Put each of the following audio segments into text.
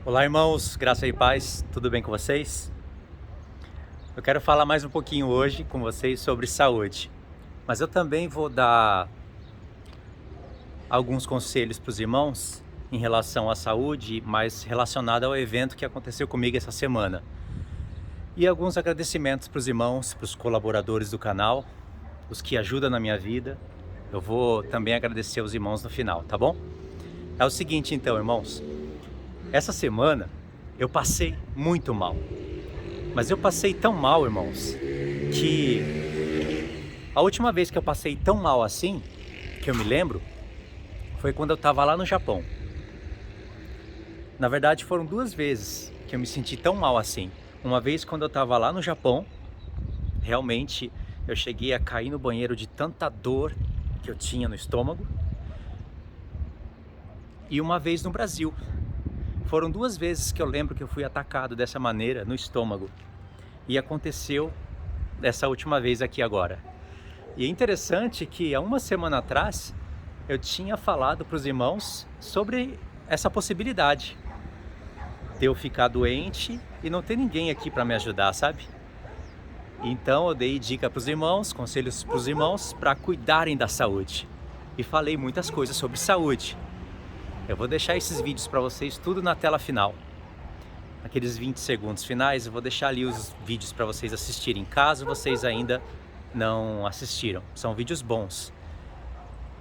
Olá, irmãos, graça e paz, tudo bem com vocês? Eu quero falar mais um pouquinho hoje com vocês sobre saúde, mas eu também vou dar alguns conselhos para os irmãos em relação à saúde, mas relacionado ao evento que aconteceu comigo essa semana. E alguns agradecimentos para os irmãos, para os colaboradores do canal, os que ajudam na minha vida. Eu vou também agradecer os irmãos no final, tá bom? É o seguinte então, irmãos, essa semana eu passei muito mal. Mas eu passei tão mal, irmãos, que a última vez que eu passei tão mal assim, que eu me lembro, foi quando eu estava lá no Japão. Na verdade, foram duas vezes que eu me senti tão mal assim. Uma vez quando eu estava lá no Japão, realmente eu cheguei a cair no banheiro de tanta dor que eu tinha no estômago. E uma vez no Brasil. Foram duas vezes que eu lembro que eu fui atacado dessa maneira no estômago. E aconteceu dessa última vez aqui agora. E é interessante que há uma semana atrás eu tinha falado para os irmãos sobre essa possibilidade de eu ficar doente e não ter ninguém aqui para me ajudar, sabe? Então eu dei dica para os irmãos, conselhos para os irmãos para cuidarem da saúde. E falei muitas coisas sobre saúde. Eu vou deixar esses vídeos para vocês tudo na tela final. Aqueles 20 segundos finais, eu vou deixar ali os vídeos para vocês assistirem, caso vocês ainda não assistiram. São vídeos bons.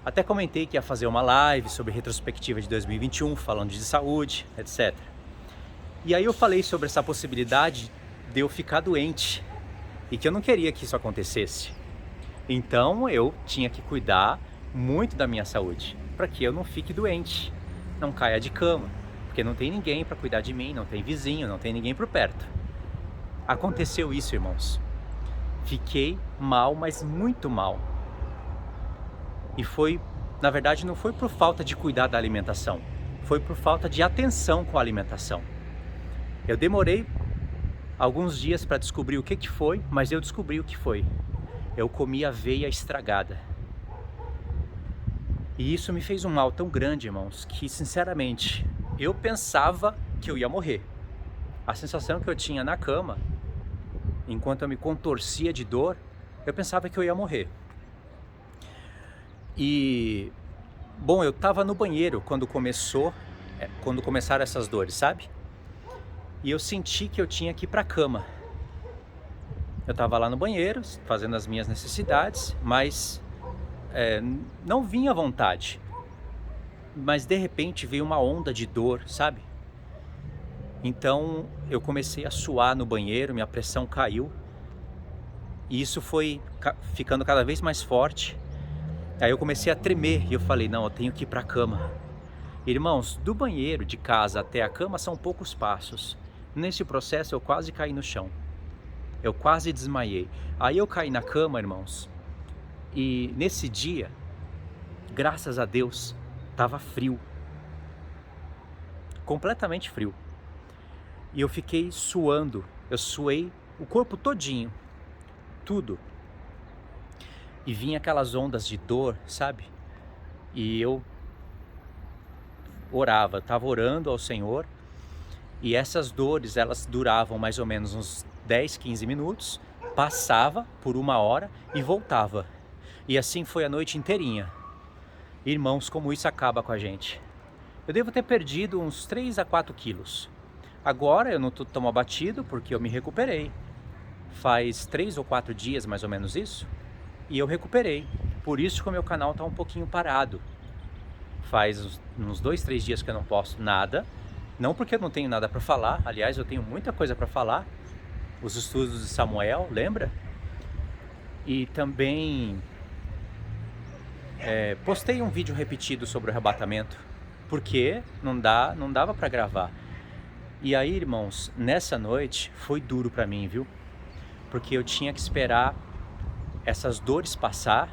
Até comentei que ia fazer uma live sobre retrospectiva de 2021, falando de saúde, etc. E aí eu falei sobre essa possibilidade de eu ficar doente e que eu não queria que isso acontecesse. Então eu tinha que cuidar muito da minha saúde, para que eu não fique doente, não caia de cama, porque não tem ninguém para cuidar de mim, não tem vizinho, não tem ninguém por perto. Aconteceu isso, irmãos. Fiquei mal, mas muito mal. E foi, na verdade, não foi por falta de cuidar da alimentação, foi por falta de atenção com a alimentação. Eu demorei alguns dias para descobrir o que foi, mas eu descobri o que foi. Eu comi aveia estragada. E isso me fez um mal tão grande, irmãos, que sinceramente eu pensava que eu ia morrer. A sensação que eu tinha na cama, enquanto eu me contorcia de dor, eu pensava que eu ia morrer. E, bom, eu estava no banheiro quando começaram essas dores, sabe? E eu senti que eu tinha que ir para a cama. Eu estava lá no banheiro, fazendo as minhas necessidades, mas não vinha à vontade. Mas de repente veio uma onda de dor, sabe? Então eu comecei a suar no banheiro, minha pressão caiu. E isso foi ficando cada vez mais forte. Aí eu comecei a tremer e eu falei, não, eu tenho que ir para a cama. Irmãos, do banheiro de casa até a cama são poucos passos. Nesse processo eu quase caí no chão. Eu quase desmaiei. Aí eu caí na cama, irmãos. E nesse dia, graças a Deus, estava frio. Completamente frio. E eu fiquei suando. Eu suei o corpo todinho. Tudo. E vinha aquelas ondas de dor, sabe? E eu orava, estava orando ao Senhor. E essas dores, elas duravam mais ou menos uns 10, 15 minutos. Passava por uma hora e voltava. E assim foi a noite inteirinha. Irmãos, como isso acaba com a gente. Eu devo ter perdido uns 3 a 4 quilos. Agora eu não estou tão abatido porque eu me recuperei. Faz 3 ou 4 dias mais ou menos isso. E eu recuperei. Por isso que o meu canal está um pouquinho parado. Faz uns 2, 3 dias que eu não posto nada. Não porque eu não tenho nada para falar. Aliás, eu tenho muita coisa para falar. Os estudos de Samuel, lembra? E também postei um vídeo repetido sobre o arrebatamento, porque não dava para gravar. E aí, irmãos, nessa noite foi duro para mim, viu? Porque eu tinha que esperar essas dores passar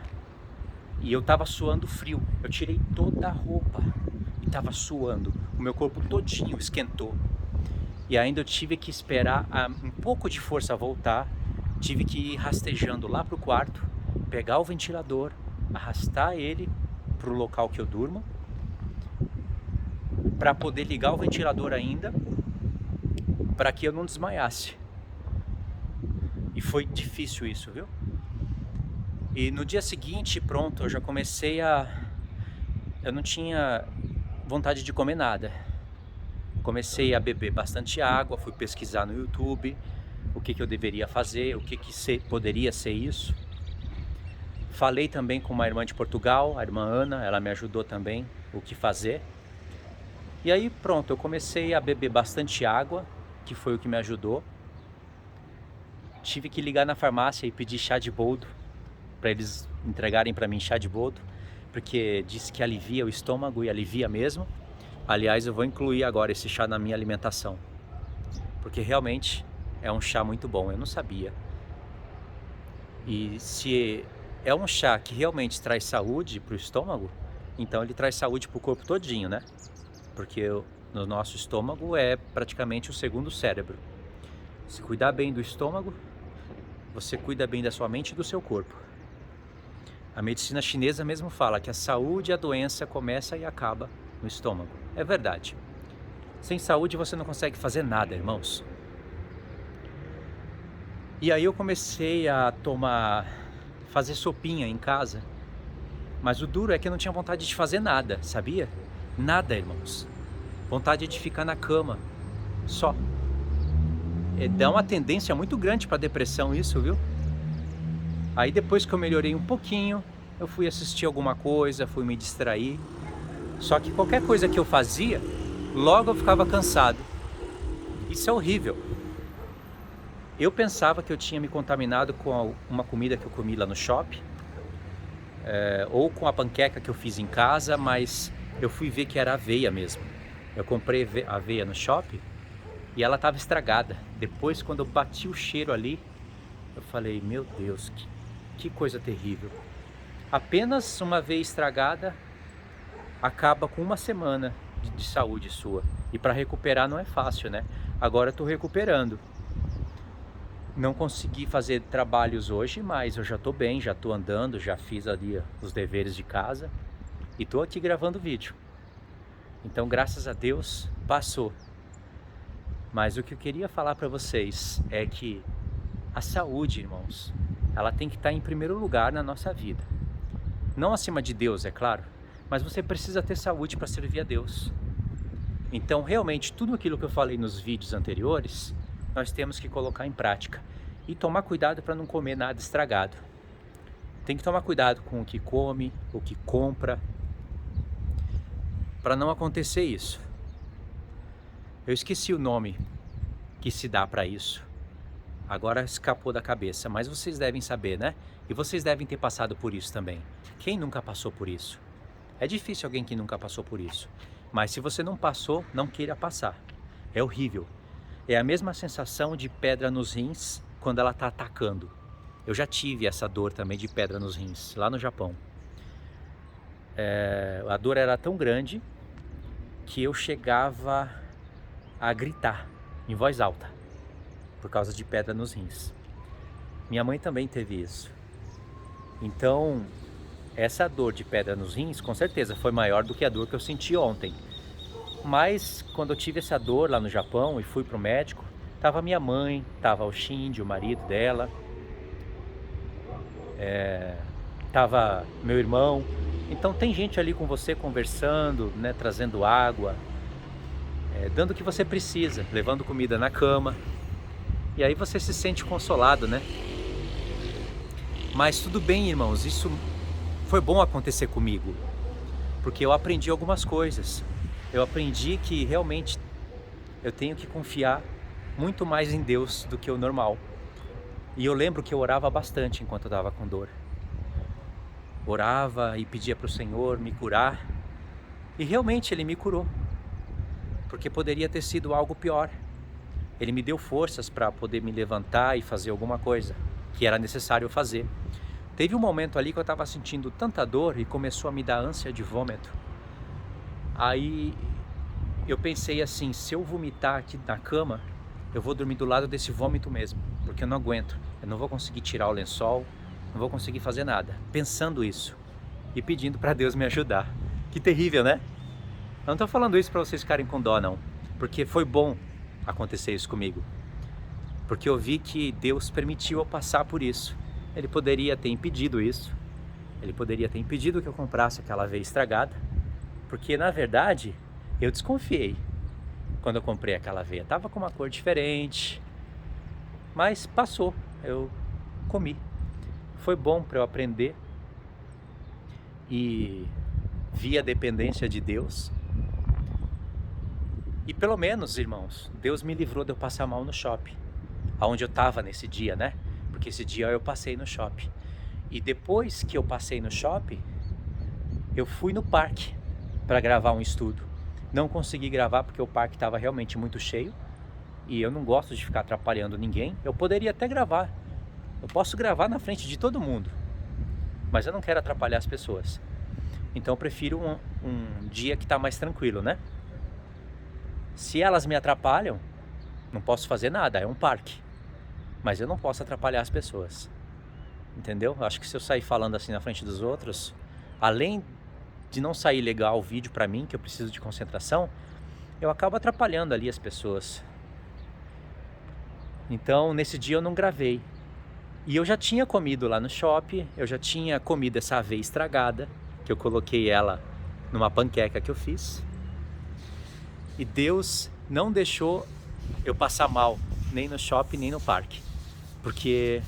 e eu tava suando frio. Eu tirei toda a roupa e tava suando. O meu corpo todinho esquentou. E ainda eu tive que esperar um pouco de força voltar. Tive que ir rastejando lá pro quarto, pegar o ventilador, arrastar ele pro local que eu durmo, para poder ligar o ventilador ainda para que eu não desmaiasse. E foi difícil isso, viu? E no dia seguinte, pronto, eu já comecei eu não tinha vontade de comer nada. Comecei a beber bastante água, fui pesquisar no YouTube o que eu deveria fazer, poderia ser isso. Falei também com uma irmã de Portugal, a irmã Ana, ela me ajudou também o que fazer. E aí pronto, eu comecei a beber bastante água, que foi o que me ajudou. Tive que ligar na farmácia e pedir chá de boldo, para eles entregarem para mim chá de boldo, porque disse que alivia o estômago e alivia mesmo. Aliás, eu vou incluir agora esse chá na minha alimentação, porque realmente é um chá muito bom, eu não sabia. E se é um chá que realmente traz saúde para o estômago, então ele traz saúde para o corpo todinho, né? Porque no nosso estômago é praticamente o segundo cérebro. Se cuidar bem do estômago, você cuida bem da sua mente e do seu corpo. A medicina chinesa mesmo fala que a saúde e a doença começa e acaba no estômago. É verdade. Sem saúde você não consegue fazer nada, irmãos. E aí eu comecei a fazer sopinha em casa. Mas o duro é que eu não tinha vontade de fazer nada, sabia? Nada, irmãos. Vontade de ficar na cama, só. Dá uma tendência muito grande para depressão isso, viu? Aí depois que eu melhorei um pouquinho, eu fui assistir alguma coisa, fui me distrair. Só que qualquer coisa que eu fazia, logo eu ficava cansado. Isso é horrível. Eu pensava que eu tinha me contaminado com uma comida que eu comi lá no shopping, ou com a panqueca que eu fiz em casa, mas eu fui ver que era aveia mesmo. Eu comprei aveia no shopping e ela estava estragada. Depois, quando eu bati o cheiro ali, eu falei, meu Deus, que coisa terrível. Apenas uma aveia estragada acaba com uma semana de saúde sua. E para recuperar não é fácil, né? Agora eu estou recuperando. Não consegui fazer trabalhos hoje, mas eu já estou bem, já estou andando, já fiz ali os deveres de casa e estou aqui gravando vídeo. Então, graças a Deus, passou. Mas o que eu queria falar para vocês é que a saúde, irmãos, ela tem que estar em primeiro lugar na nossa vida. Não acima de Deus, é claro, mas você precisa ter saúde para servir a Deus. Então, realmente, tudo aquilo que eu falei nos vídeos anteriores, nós temos que colocar em prática. E tomar cuidado para não comer nada estragado. Tem que tomar cuidado com o que come, o que compra, para não acontecer isso. Eu esqueci o nome que se dá para isso. Agora escapou da cabeça, mas vocês devem saber, né? E vocês devem ter passado por isso também. Quem nunca passou por isso? É difícil alguém que nunca passou por isso. Mas se você não passou, não queira passar. É horrível. É a mesma sensação de pedra nos rins quando ela está atacando. Eu já tive essa dor também de pedra nos rins, lá no Japão. A dor era tão grande que eu chegava a gritar em voz alta por causa de pedra nos rins. Minha mãe também teve isso. Então, essa dor de pedra nos rins, com certeza, foi maior do que a dor que eu senti ontem. Mas, quando eu tive essa dor lá no Japão e fui pro médico, tava minha mãe, tava o Shinji, o marido dela, tava meu irmão. Então tem gente ali com você conversando, né, trazendo água, dando o que você precisa, levando comida na cama. E aí você se sente consolado, né? Mas tudo bem, irmãos, isso foi bom acontecer comigo, porque eu aprendi algumas coisas. Eu aprendi que realmente eu tenho que confiar muito mais em Deus do que o normal. E eu lembro que eu orava bastante enquanto eu estava com dor. Orava e pedia para o Senhor me curar. E realmente Ele me curou. Porque poderia ter sido algo pior. Ele me deu forças para poder me levantar e fazer alguma coisa que era necessário fazer. Teve um momento ali que eu estava sentindo tanta dor e começou a me dar ânsia de vômito. Aí eu pensei assim, se eu vomitar aqui na cama, eu vou dormir do lado desse vômito mesmo, porque eu não aguento, eu não vou conseguir tirar o lençol, não vou conseguir fazer nada. Pensando isso e pedindo para Deus me ajudar. Que terrível, né? Eu não estou falando isso para vocês ficarem com dó não, porque foi bom acontecer isso comigo. Porque eu vi que Deus permitiu eu passar por isso. Ele poderia ter impedido isso. Ele poderia ter impedido que eu comprasse aquela veia estragada. Porque, na verdade, eu desconfiei quando eu comprei aquela veia. Tava com uma cor diferente, mas passou. Eu comi. Foi bom para eu aprender e vi a dependência de Deus. E pelo menos, irmãos, Deus me livrou de eu passar mal no shopping, aonde eu estava nesse dia, né? Porque esse dia eu passei no shopping. E depois que eu passei no shopping, eu fui no parque para gravar um estudo. Não consegui gravar porque o parque estava realmente muito cheio e eu não gosto de ficar atrapalhando ninguém. Eu poderia até gravar, eu posso gravar na frente de todo mundo, mas eu não quero atrapalhar as pessoas. Então eu prefiro um dia que está mais tranquilo, né? Se elas me atrapalham, não posso fazer nada, é um parque. Mas eu não posso atrapalhar as pessoas. Entendeu? Acho que se eu sair falando assim na frente dos outros, além de não sair legal o vídeo pra mim, que eu preciso de concentração, eu acabo atrapalhando ali as pessoas. Então, nesse dia eu não gravei. E eu já tinha comido lá no shopping, eu já tinha comido essa aveia estragada, que eu coloquei ela numa panqueca que eu fiz. E Deus não deixou eu passar mal, nem no shopping, nem no parque. Porque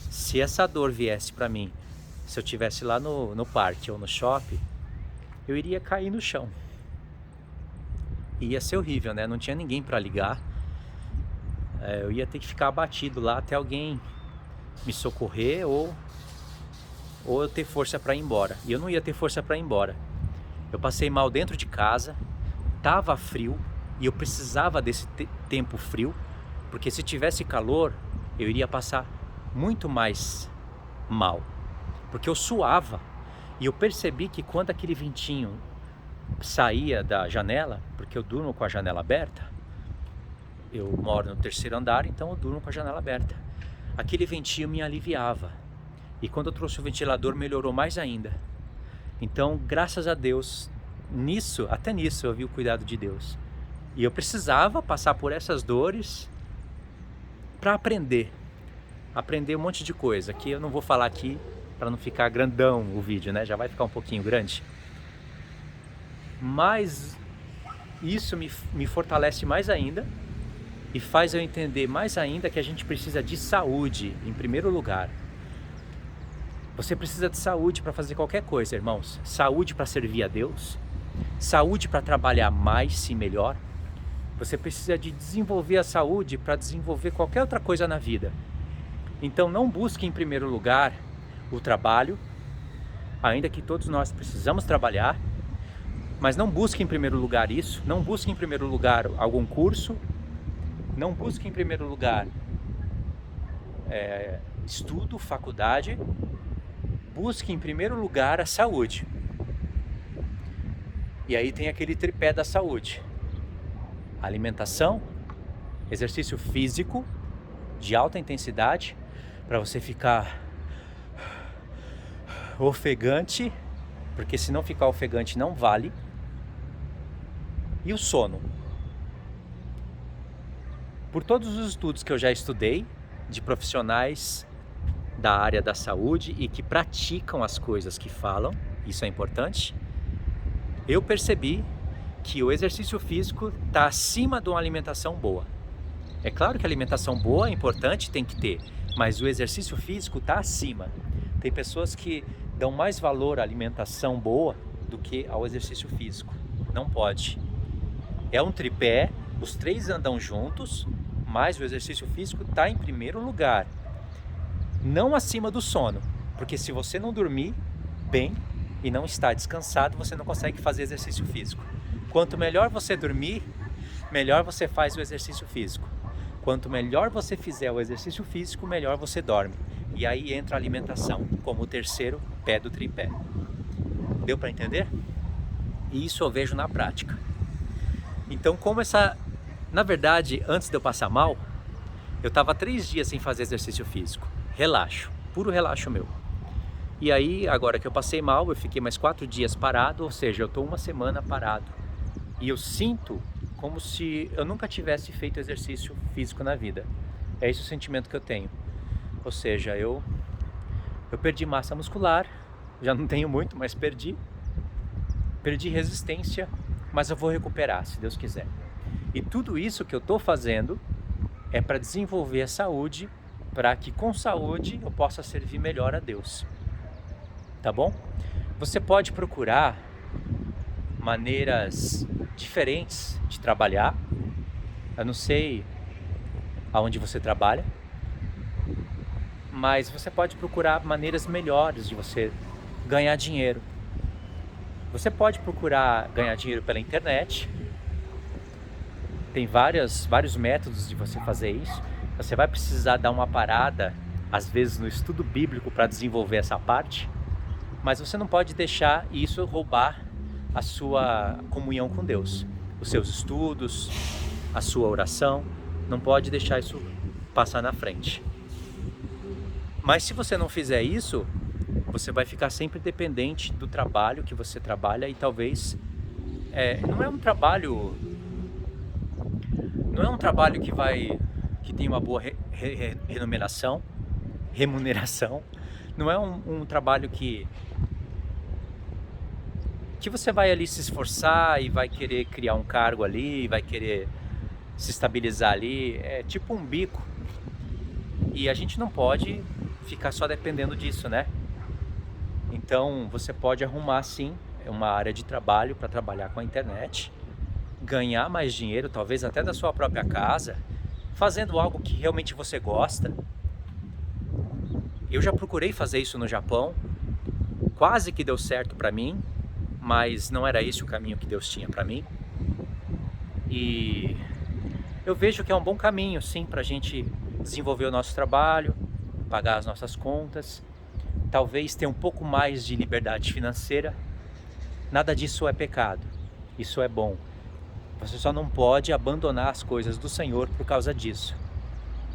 se essa dor viesse pra mim, se eu estivesse lá no parque ou no shopping, eu iria cair no chão. Ia ser horrível, né? Não tinha ninguém pra ligar. Eu ia ter que ficar abatido lá até alguém me socorrer ou eu ter força pra ir embora. E eu não ia ter força pra ir embora. Eu passei mal dentro de casa, tava frio e eu precisava desse tempo frio, porque se tivesse calor, eu iria passar muito mais mal, porque eu suava. E eu percebi que quando aquele ventinho saía da janela, porque eu durmo com a janela aberta, eu moro no 3º andar, então eu durmo com a janela aberta. Aquele ventinho me aliviava. E quando eu trouxe o ventilador, melhorou mais ainda. Então, graças a Deus, até nisso eu vi o cuidado de Deus. E eu precisava passar por essas dores para aprender um monte de coisa, que eu não vou falar aqui para não ficar grandão o vídeo, né? Já vai ficar um pouquinho grande. Mas isso me fortalece mais ainda e faz eu entender mais ainda que a gente precisa de saúde em primeiro lugar. Você precisa de saúde para fazer qualquer coisa, irmãos. Saúde para servir a Deus, saúde para trabalhar mais e melhor. Você precisa de desenvolver a saúde para desenvolver qualquer outra coisa na vida. Então não busque em primeiro lugar o trabalho, ainda que todos nós precisamos trabalhar, mas não busque em primeiro lugar isso, não busque em primeiro lugar algum curso, não busque em primeiro lugar estudo, faculdade, busque em primeiro lugar a saúde. E aí tem aquele tripé da saúde: alimentação, exercício físico de alta intensidade, para você ficar ofegante, porque se não ficar ofegante não vale, e o sono. Por todos os estudos que eu já estudei, de profissionais da área da saúde e que praticam as coisas que falam, isso é importante, eu percebi que o exercício físico está acima de uma alimentação boa. É claro que a alimentação boa é importante, tem que ter, mas o exercício físico está acima. Tem pessoas que dão mais valor à alimentação boa do que ao exercício físico. Não pode. É um tripé, os três andam juntos, mas o exercício físico está em primeiro lugar. Não acima do sono, porque se você não dormir bem e não estar descansado, você não consegue fazer exercício físico. Quanto melhor você dormir, melhor você faz o exercício físico. Quanto melhor você fizer o exercício físico, melhor você dorme. E aí entra a alimentação, como o terceiro pé do tripé. Deu para entender? E isso eu vejo na prática. Então, na verdade, antes de eu passar mal, eu estava 3 dias sem fazer exercício físico. Relaxo, puro relaxo meu. E aí, agora que eu passei mal, eu fiquei mais 4 dias parado, ou seja, eu estou 1 semana parado. E eu sinto como se eu nunca tivesse feito exercício físico na vida. É esse o sentimento que eu tenho. Ou seja, eu perdi massa muscular, já não tenho muito, mas perdi resistência, mas eu vou recuperar, se Deus quiser. E tudo isso que eu estou fazendo é para desenvolver a saúde, para que com saúde eu possa servir melhor a Deus. Tá bom? Você pode procurar maneiras diferentes de trabalhar. Eu não sei aonde você trabalha, mas você pode procurar maneiras melhores de você ganhar dinheiro. Você pode procurar ganhar dinheiro pela internet. Tem vários métodos de você fazer isso. Você vai precisar dar uma parada, às vezes, no estudo bíblico para desenvolver essa parte, mas você não pode deixar isso roubar a sua comunhão com Deus. Os seus estudos, a sua oração, não pode deixar isso passar na frente. Mas se você não fizer isso, você vai ficar sempre dependente do trabalho que você trabalha e talvez não é um trabalho que tem uma boa remuneração, não é um trabalho que você vai ali se esforçar e vai querer criar um cargo ali, vai querer se estabilizar ali, é tipo um bico. E a gente não pode ficar só dependendo disso, né? Então você pode arrumar sim uma área de trabalho para trabalhar com a internet, ganhar mais dinheiro, talvez até da sua própria casa, fazendo algo que realmente você gosta. Eu já procurei fazer isso no Japão, quase que deu certo para mim, mas não era esse o caminho que Deus tinha para mim. E eu vejo que é um bom caminho, sim, para a gente desenvolver o nosso trabalho, pagar as nossas contas, talvez ter um pouco mais de liberdade financeira. Nada disso é pecado, isso é bom. Você só não pode abandonar as coisas do Senhor por causa disso.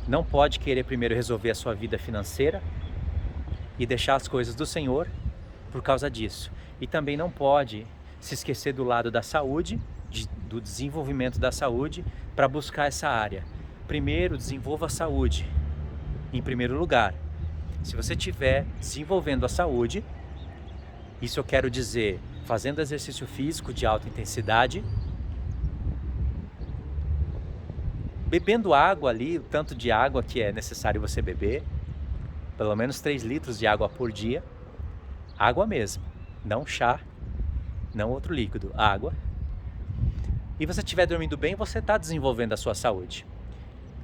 Não pode querer primeiro resolver a sua vida financeira e deixar as coisas do Senhor por causa disso. E também não pode se esquecer do lado da saúde, do desenvolvimento da saúde, para buscar essa área. Primeiro, desenvolva a saúde, em primeiro lugar. Se você estiver desenvolvendo a saúde, isso eu quero dizer, fazendo exercício físico de alta intensidade, bebendo água ali, o tanto de água que é necessário você beber, pelo menos 3 litros de água por dia, água mesmo, não chá, não outro líquido, água. E você estiver dormindo bem, você está desenvolvendo a sua saúde.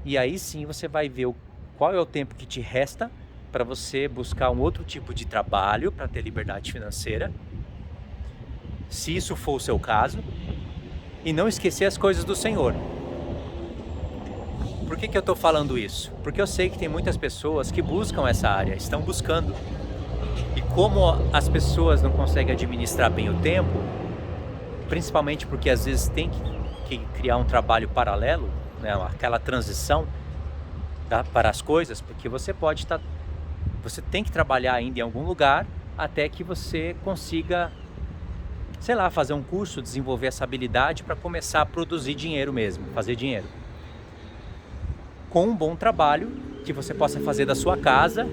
E aí sim você vai ver qual é o tempo que te resta para você buscar um outro tipo de trabalho para ter liberdade financeira, se isso for o seu caso, e não esquecer as coisas do Senhor. Por que eu estou falando isso? Porque eu sei que tem muitas pessoas que buscam essa área, estão buscando. E como as pessoas não conseguem administrar bem o tempo, principalmente porque às vezes tem que criar um trabalho paralelo, né, aquela transição para as coisas, porque você tem que trabalhar ainda em algum lugar até que você consiga, sei lá, fazer um curso, desenvolver essa habilidade para começar a produzir dinheiro mesmo, fazer dinheiro. Com um bom trabalho que você possa fazer da sua casa,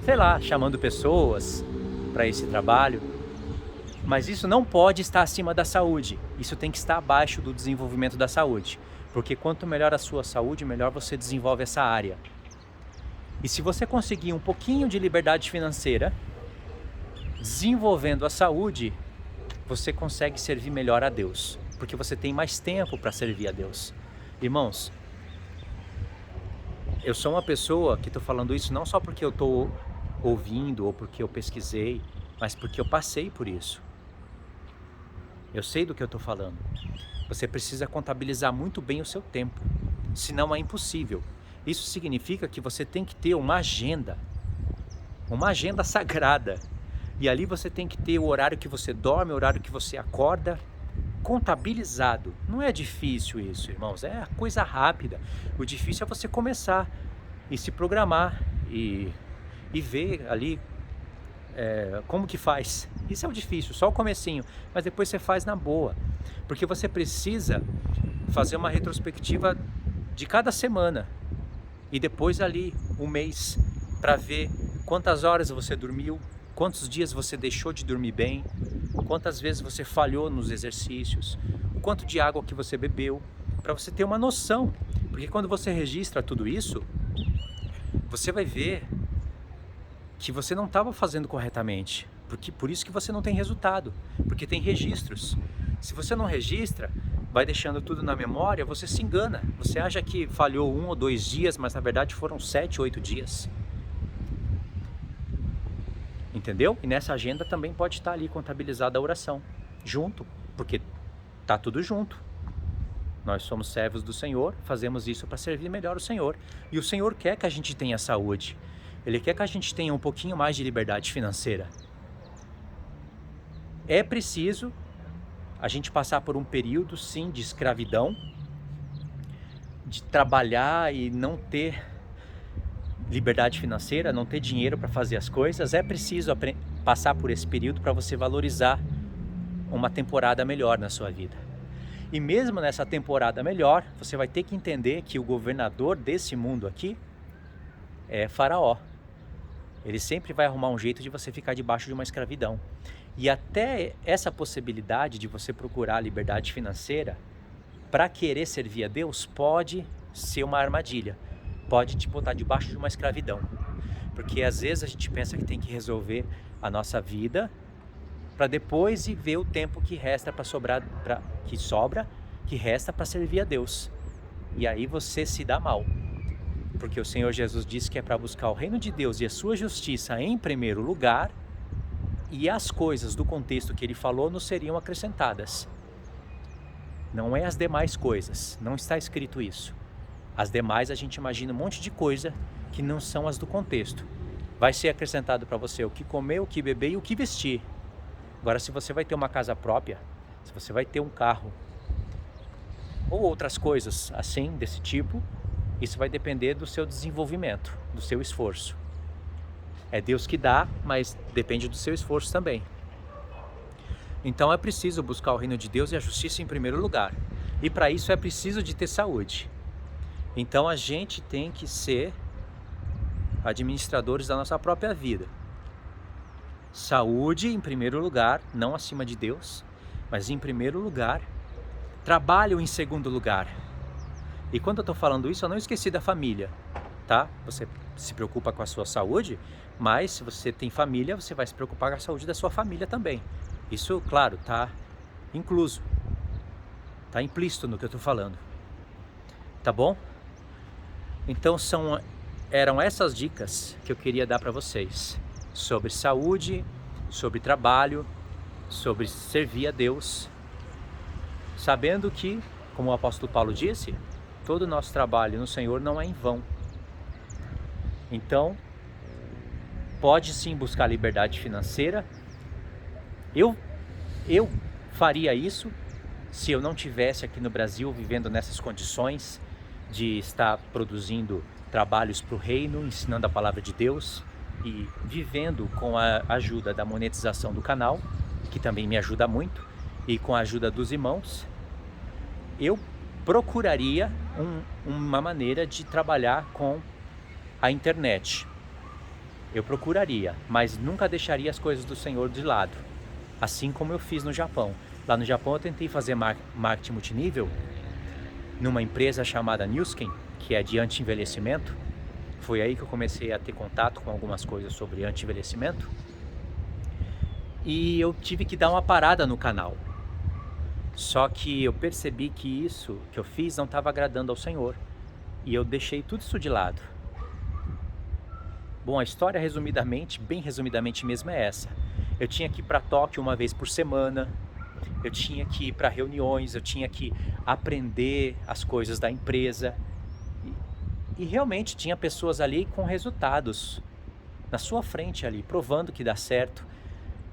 sei lá, chamando pessoas para esse trabalho. Mas isso não pode estar acima da saúde, isso tem que estar abaixo do desenvolvimento da saúde, porque quanto melhor a sua saúde, melhor você desenvolve essa área. E se você conseguir um pouquinho de liberdade financeira, desenvolvendo a saúde, você consegue servir melhor a Deus, porque você tem mais tempo para servir a Deus. Irmãos, eu sou uma pessoa que estou falando isso não só porque eu estou ouvindo ou porque eu pesquisei, mas porque eu passei por isso. Eu sei do que eu estou falando. Você precisa contabilizar muito bem o seu tempo, senão é impossível. Isso significa que você tem que ter uma agenda sagrada. E ali você tem que ter o horário que você dorme, o horário que você acorda, contabilizado. Não é difícil isso, irmãos, é coisa rápida. O difícil é você começar e se programar e ver ali como que faz. Isso é o difícil, só o comecinho, mas depois você faz na boa, porque você precisa fazer uma retrospectiva de cada semana e depois ali um mês para ver quantas horas você dormiu, quantos dias você deixou de dormir bem, quantas vezes você falhou nos exercícios, o quanto de água que você bebeu, para você ter uma noção. Porque quando você registra tudo isso, você vai ver que você não estava fazendo corretamente, porque por isso que você não tem resultado, porque tem registros. Se você não registra, vai deixando tudo na memória, você se engana. Você acha que falhou 1 ou 2 dias, mas na verdade foram 7, 8 dias. Entendeu? E nessa agenda também pode estar ali contabilizada a oração, junto, porque tá tudo junto. Nós somos servos do Senhor, fazemos isso para servir melhor o Senhor. E o Senhor quer que a gente tenha saúde. Ele quer que a gente tenha um pouquinho mais de liberdade financeira. É preciso a gente passar por um período, sim, de escravidão, de trabalhar e não ter liberdade financeira, não ter dinheiro para fazer as coisas. É preciso passar por esse período para você valorizar uma temporada melhor na sua vida. E mesmo nessa temporada melhor, você vai ter que entender que o governador desse mundo aqui é Faraó. Ele sempre vai arrumar um jeito de você ficar debaixo de uma escravidão. E até essa possibilidade de você procurar liberdade financeira para querer servir a Deus pode ser uma armadilha. Pode te botar debaixo de uma escravidão. Porque às vezes a gente pensa que tem que resolver a nossa vida para depois ir ver o tempo que resta que resta para servir a Deus. E aí você se dá mal. Porque o Senhor Jesus disse que é para buscar o reino de Deus e a sua justiça em primeiro lugar, e as coisas do contexto que ele falou nos seriam acrescentadas. Não é as demais coisas, não está escrito isso. As demais a gente imagina um monte de coisa que não são as do contexto. Vai ser acrescentado para você o que comer, o que beber e o que vestir. Agora, se você vai ter uma casa própria, se você vai ter um carro ou outras coisas assim, desse tipo, isso vai depender do seu desenvolvimento, do seu esforço. É Deus que dá, mas depende do seu esforço também. Então é preciso buscar o reino de Deus e a justiça em primeiro lugar. E para isso é preciso de ter saúde. Então a gente tem que ser administradores da nossa própria vida. Saúde em primeiro lugar, não acima de Deus, mas em primeiro lugar. Trabalho em segundo lugar. E quando eu estou falando isso, eu não esqueci da família, tá? Você se preocupa com a sua saúde, mas se você tem família, você vai se preocupar com a saúde da sua família também. Isso, claro, tá incluso, tá implícito no que eu estou falando, tá bom? Então eram essas dicas que eu queria dar para vocês sobre saúde, sobre trabalho, sobre servir a Deus, sabendo que, como o apóstolo Paulo disse, todo o nosso trabalho no Senhor não é em vão. Então, pode sim buscar liberdade financeira. Eu faria isso se eu não tivesse aqui no Brasil vivendo nessas condições de estar produzindo trabalhos para o reino, ensinando a palavra de Deus e vivendo com a ajuda da monetização do canal, que também me ajuda muito, e com a ajuda dos irmãos. Eu procuraria uma maneira de trabalhar com a internet. Eu procuraria, mas nunca deixaria as coisas do Senhor de lado, assim como eu fiz no Japão. Lá no Japão eu tentei fazer marketing multinível numa empresa chamada Newsken, que é de anti-envelhecimento. Foi aí que eu comecei a ter contato com algumas coisas sobre anti-envelhecimento. E eu tive que dar uma parada no canal. Só que eu percebi que isso que eu fiz não estava agradando ao Senhor. E eu deixei tudo isso de lado. Bom, a história resumidamente, bem resumidamente mesmo, é essa. Eu tinha que ir para Tóquio uma vez por semana. Eu tinha que ir para reuniões, eu tinha que aprender as coisas da empresa. E realmente tinha pessoas ali com resultados na sua frente ali, provando que dá certo.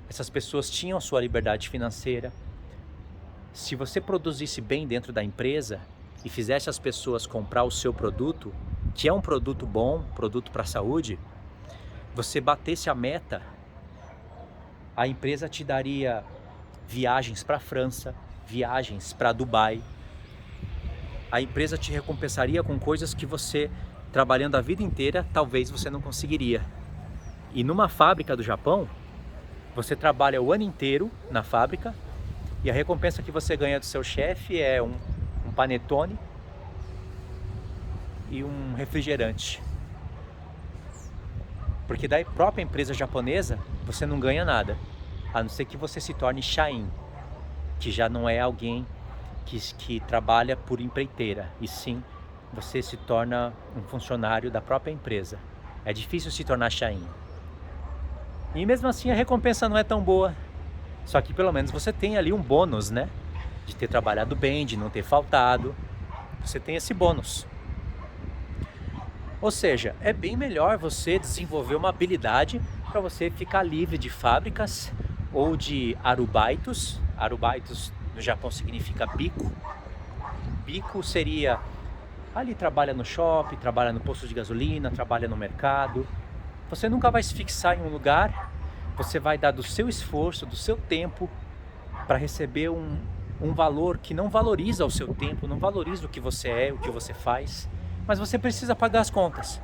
Essas pessoas tinham a sua liberdade financeira. Se você produzisse bem dentro da empresa e fizesse as pessoas comprar o seu produto, que é um produto bom, produto para a saúde, você batesse a meta, a empresa te daria viagens para a França, viagens para Dubai, a empresa te recompensaria com coisas que você, trabalhando a vida inteira, talvez você não conseguiria. E numa fábrica do Japão, você trabalha o ano inteiro na fábrica e a recompensa que você ganha do seu chefe é um panetone e um refrigerante. Porque da própria empresa japonesa você não ganha nada, a não ser que você se torne Shain, que já não é alguém que trabalha por empreiteira, e sim você se torna um funcionário da própria empresa. É difícil se tornar Shain. E mesmo assim a recompensa não é tão boa. Só que pelo menos você tem ali um bônus, né? De ter trabalhado bem, de não ter faltado. Você tem esse bônus. Ou seja, é bem melhor você desenvolver uma habilidade para você ficar livre de fábricas ou de arubaitos. Arubaitos no Japão significa bico. Bico seria ali trabalha no shopping, trabalha no posto de gasolina, trabalha no mercado. Você nunca vai se fixar em um lugar, você vai dar do seu esforço, do seu tempo para receber um valor que não valoriza o seu tempo, não valoriza o que você é, o que você faz, mas você precisa pagar as contas.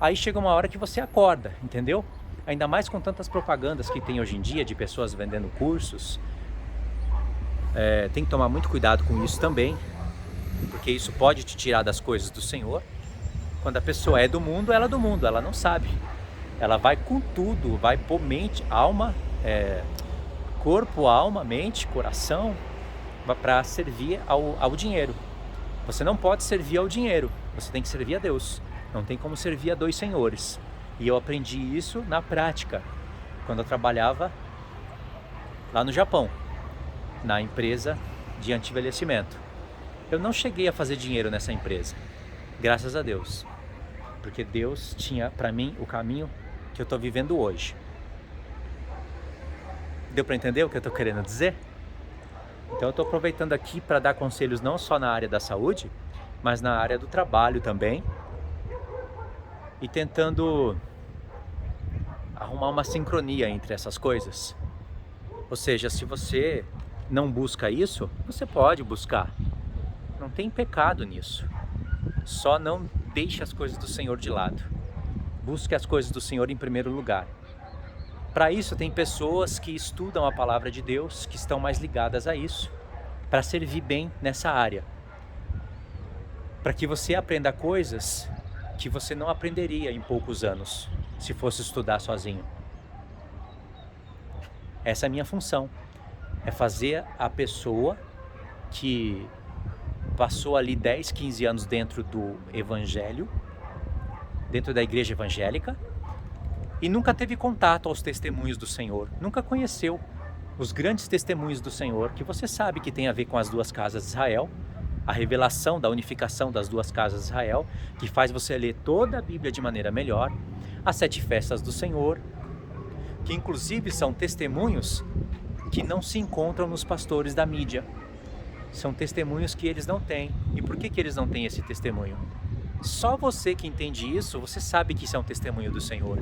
Aí chega uma hora que você acorda, entendeu? Ainda mais com tantas propagandas que tem hoje em dia de pessoas vendendo cursos. Tem que tomar muito cuidado com isso também, porque isso pode te tirar das coisas do Senhor. Quando a pessoa é do mundo, ela não sabe. Ela vai com tudo, vai pôr mente, alma, corpo, alma, mente, coração, para servir ao dinheiro. Você não pode servir ao dinheiro, você tem que servir a Deus. Não tem como servir a dois senhores. E eu aprendi isso na prática, quando eu trabalhava lá no Japão, na empresa de anti-envelhecimento. Eu não cheguei a fazer dinheiro nessa empresa, graças a Deus, porque Deus tinha para mim o caminho que eu estou vivendo hoje. Deu para entender o que eu estou querendo dizer? Então eu estou aproveitando aqui para dar conselhos não só na área da saúde, mas na área do trabalho também, e tentando arrumar uma sincronia entre essas coisas. Ou seja, se você não busca isso, você pode buscar. Não tem pecado nisso. Só não deixe as coisas do Senhor de lado. Busque as coisas do Senhor em primeiro lugar. Para isso tem pessoas que estudam a palavra de Deus, que estão mais ligadas a isso, para servir bem nessa área. Para que você aprenda coisas que você não aprenderia em poucos anos, se fosse estudar sozinho. Essa é a minha função. É fazer a pessoa que passou ali 10, 15 anos dentro do evangelho, dentro da igreja evangélica, e nunca teve contato aos testemunhos do Senhor, nunca conheceu os grandes testemunhos do Senhor, que você sabe que tem a ver com as duas casas de Israel, a revelação da unificação das duas casas de Israel, que faz você ler toda a Bíblia de maneira melhor, as 7 festas do Senhor, que inclusive são testemunhos que não se encontram nos pastores da mídia. São testemunhos que eles não têm. E por que eles não têm esse testemunho? Só você que entende isso, você sabe que isso é um testemunho do Senhor.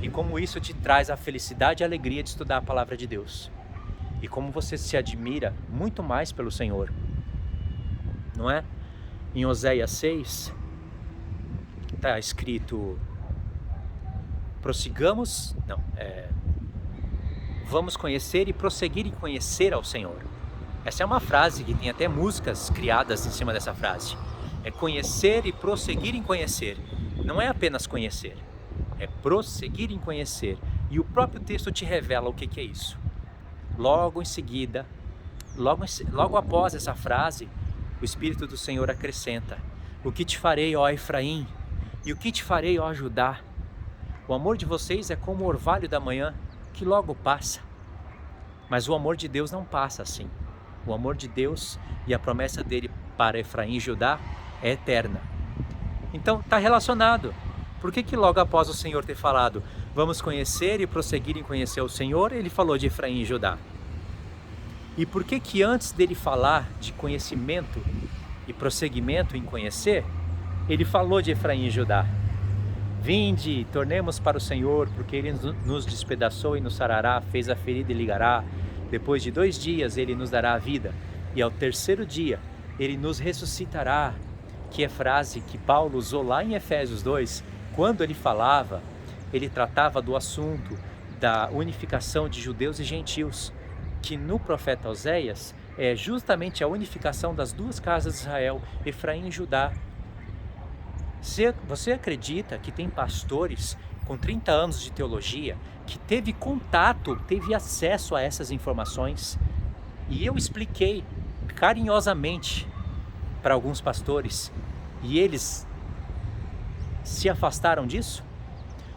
E como isso te traz a felicidade e a alegria de estudar a palavra de Deus. E como você se admira muito mais pelo Senhor. Não é? Em Oséias 6, está escrito: vamos conhecer e prosseguir em conhecer ao Senhor. Essa é uma frase que tem até músicas criadas em cima dessa frase. É conhecer e prosseguir em conhecer. Não é apenas conhecer, é prosseguir em conhecer. E o próprio texto te revela o que é isso. Logo em seguida, logo após essa frase, o Espírito do Senhor acrescenta: o que te farei, ó Efraim? E o que te farei, ó Judá? O amor de vocês é como o orvalho da manhã, que logo passa. Mas o amor de Deus não passa assim. O amor de Deus e a promessa dele para Efraim e Judá é eterna. Então está relacionado. Por que logo após o Senhor ter falado, vamos conhecer e prosseguir em conhecer o Senhor, ele falou de Efraim e Judá? E por que antes dele falar de conhecimento e prosseguimento em conhecer, ele falou de Efraim e Judá? Vinde, tornemos para o Senhor, porque ele nos despedaçou e nos sarará, fez a ferida e ligará. Depois de 2 dias ele nos dará a vida, e ao terceiro dia Ele nos ressuscitará, que é frase que Paulo usou lá em Efésios 2, quando ele tratava do assunto da unificação de judeus e gentios, que no profeta Oséias é justamente a unificação das duas casas de Israel, Efraim e Judá. Você acredita que tem pastores com 30 anos de teologia que teve contato, teve acesso a essas informações? E eu expliquei carinhosamente para alguns pastores e eles se afastaram disso?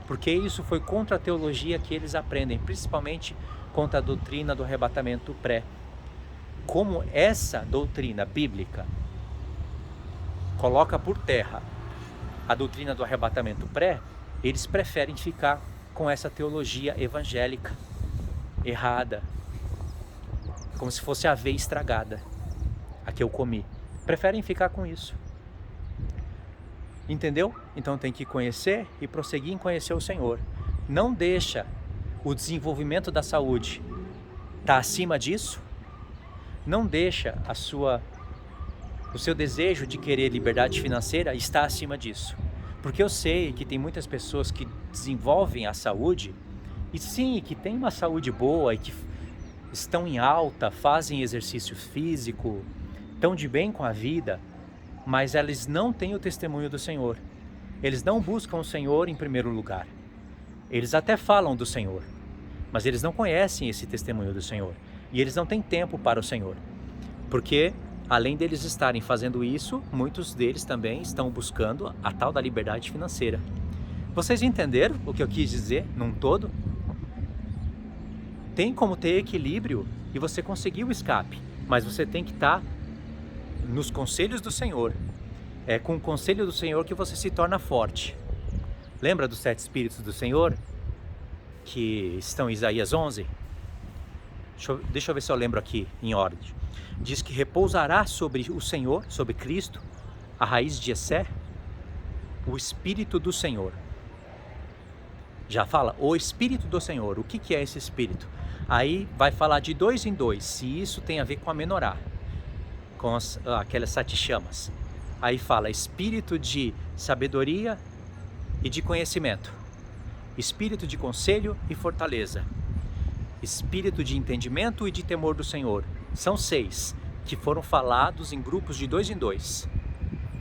Porque isso foi contra a teologia que eles aprendem, principalmente contra a doutrina do arrebatamento pré. Como essa doutrina bíblica coloca por terra a doutrina do arrebatamento pré, eles preferem ficar com essa teologia evangélica errada, como se fosse a aveia estragada, a que eu comi. Preferem ficar com isso. Entendeu? Então tem que conhecer e prosseguir em conhecer o Senhor. Não deixa o desenvolvimento da saúde estar acima disso. Não deixa o seu desejo de querer liberdade financeira estar acima disso. Porque eu sei que tem muitas pessoas que desenvolvem a saúde e sim, que tem uma saúde boa e que estão em alta, fazem exercício físico, estão de bem com a vida, mas eles não têm o testemunho do Senhor. Eles não buscam o Senhor em primeiro lugar. Eles até falam do Senhor, mas eles não conhecem esse testemunho do Senhor. E eles não têm tempo para o Senhor. Porque, além deles estarem fazendo isso, muitos deles também estão buscando a tal da liberdade financeira. Vocês entenderam o que eu quis dizer num todo? Tem como ter equilíbrio e você conseguir o escape, mas você tem que estar nos conselhos do Senhor. É com o conselho do Senhor que você se torna forte. Lembra dos 7 Espíritos do Senhor? Que estão em Isaías 11? Deixa eu ver se eu lembro aqui em ordem. Diz que repousará sobre o Senhor, sobre Cristo, a raiz de Jessé, o Espírito do Senhor. Já fala, o Espírito do Senhor. O que é esse Espírito? Aí vai falar de 2 em 2, se isso tem a ver com a menorá, com aquelas 7 chamas. Aí fala espírito de sabedoria e de conhecimento, espírito de conselho e fortaleza, espírito de entendimento e de temor do Senhor. São 6 que foram falados em grupos de 2 em 2.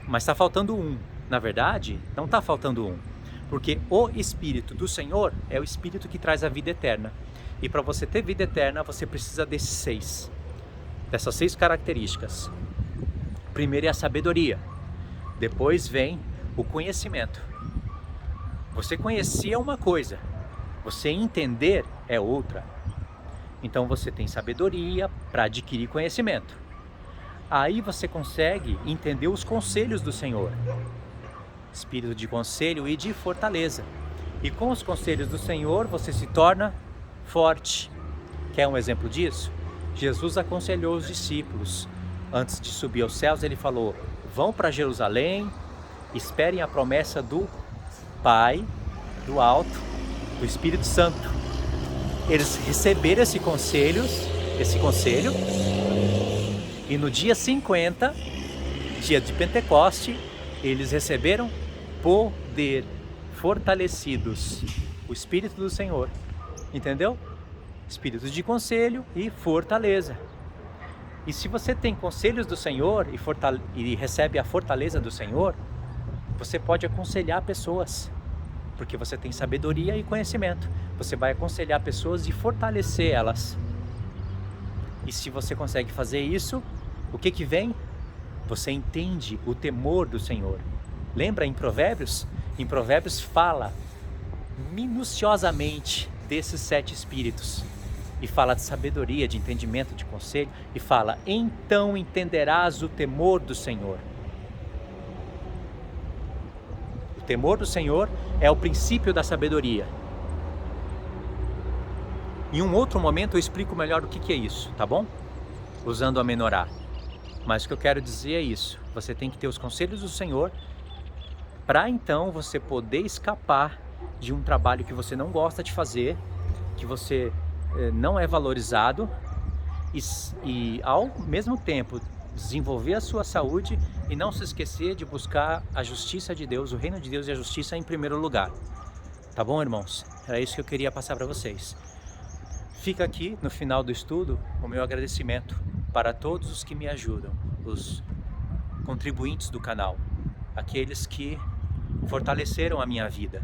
Mas está faltando um. Na verdade, não está faltando um. Porque o Espírito do Senhor é o Espírito que traz a vida eterna. E para você ter vida eterna, você precisa desses 6. Dessas 6 características. Primeiro é a sabedoria. Depois vem o conhecimento. Você conhecer é uma coisa. Você entender é outra. Então você tem sabedoria para adquirir conhecimento. Aí você consegue entender os conselhos do Senhor. Espírito de conselho e de fortaleza. E com os conselhos do Senhor você se torna forte. Quer um exemplo disso? Jesus aconselhou os discípulos. Antes de subir aos céus, ele falou: vão para Jerusalém, esperem a promessa do Pai, do alto, do Espírito Santo. Eles receberam esse conselho, e no dia 50, dia de Pentecoste, eles receberam poder, fortalecidos, o Espírito do Senhor, entendeu? Espírito de conselho e fortaleza. E se você tem conselhos do Senhor e recebe a fortaleza do Senhor, você pode aconselhar pessoas, porque você tem sabedoria e conhecimento. Você vai aconselhar pessoas e fortalecer elas. E se você consegue fazer isso, o que vem? Você entende o temor do Senhor. Lembra em Provérbios? Em Provérbios fala minuciosamente desses 7 espíritos. E fala de sabedoria, de entendimento, de conselho. E fala, então entenderás o temor do Senhor. O temor do Senhor é o princípio da sabedoria. Em um outro momento eu explico melhor o que é isso, tá bom? Usando a menorá. Mas o que eu quero dizer é isso. Você tem que ter os conselhos do Senhor para então você poder escapar de um trabalho que você não gosta de fazer, que você não é valorizado e ao mesmo tempo desenvolver a sua saúde e não se esquecer de buscar a justiça de Deus, o reino de Deus e a justiça em primeiro lugar. Tá bom, irmãos? Era isso que eu queria passar para vocês. Fica aqui no final do estudo o meu agradecimento para todos os que me ajudam, os contribuintes do canal, aqueles que fortaleceram a minha vida.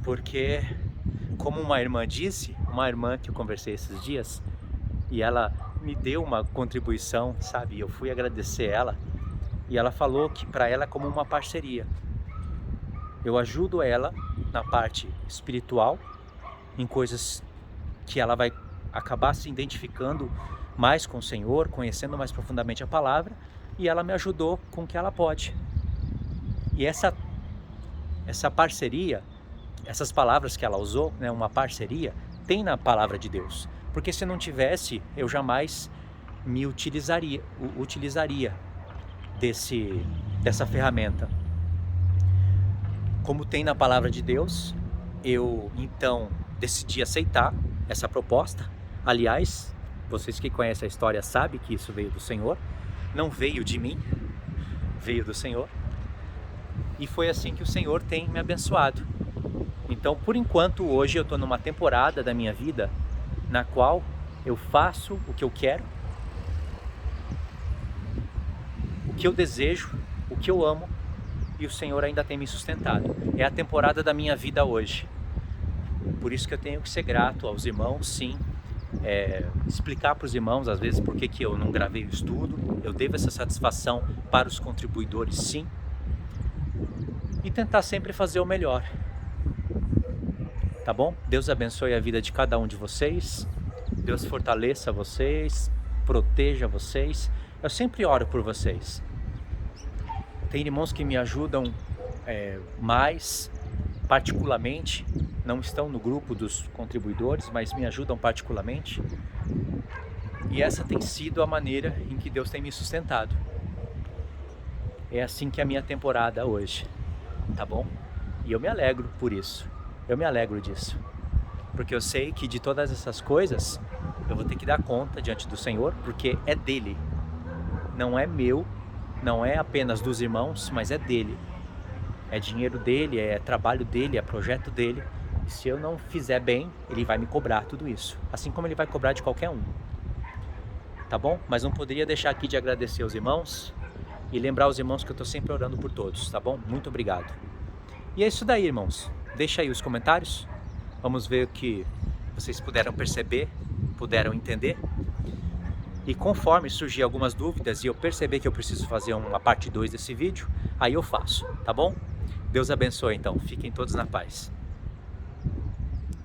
Porque, como uma irmã disse, uma irmã que eu conversei esses dias, e ela me deu uma contribuição, sabe? Eu fui agradecer ela, e ela falou que para ela é como uma parceria. Eu ajudo ela na parte espiritual, em coisas que ela vai acabar se identificando mais com o Senhor, conhecendo mais profundamente a palavra, e ela me ajudou com o que ela pode. E essa parceria, essas palavras que ela usou, né, uma parceria, tem na palavra de Deus. Porque se não tivesse, eu jamais me utilizaria dessa ferramenta. Como tem na palavra de Deus, eu então decidi aceitar essa proposta. Aliás, vocês que conhecem a história sabem que isso veio do Senhor, não veio de mim, veio do Senhor. E foi assim que o Senhor tem me abençoado. Então, por enquanto, hoje eu estou numa temporada da minha vida na qual eu faço o que eu quero, o que eu desejo, o que eu amo, e o Senhor ainda tem me sustentado. É a temporada da minha vida hoje. Por isso que eu tenho que ser grato aos irmãos, sim. Explicar para os irmãos, às vezes, por que eu não gravei o estudo. Eu devo essa satisfação para os contribuidores, sim. E tentar sempre fazer o melhor. Tá bom? Deus abençoe a vida de cada um de vocês. Deus fortaleça vocês, proteja vocês. Eu sempre oro por vocês. Tem irmãos que me ajudam mais, particularmente, não estão no grupo dos contribuidores, mas me ajudam particularmente. E essa tem sido a maneira em que Deus tem me sustentado. É assim que é a minha temporada hoje, tá bom? E eu me alegro por isso. Eu me alegro disso. Porque eu sei que de todas essas coisas, eu vou ter que dar conta diante do Senhor, porque é dele. Não é meu, não é apenas dos irmãos, mas é dele. É dinheiro dele, é trabalho dele, é projeto dele. E se eu não fizer bem, ele vai me cobrar tudo isso. Assim como ele vai cobrar de qualquer um. Tá bom? Mas não poderia deixar aqui de agradecer aos irmãos e lembrar os irmãos que eu estou sempre orando por todos, tá bom? Muito obrigado. E é isso daí, irmãos. Deixa aí os comentários. Vamos ver o que vocês puderam perceber, puderam entender. E conforme surgir algumas dúvidas e eu perceber que eu preciso fazer uma parte 2 desse vídeo, aí eu faço, tá bom? Deus abençoe então. Fiquem todos na paz.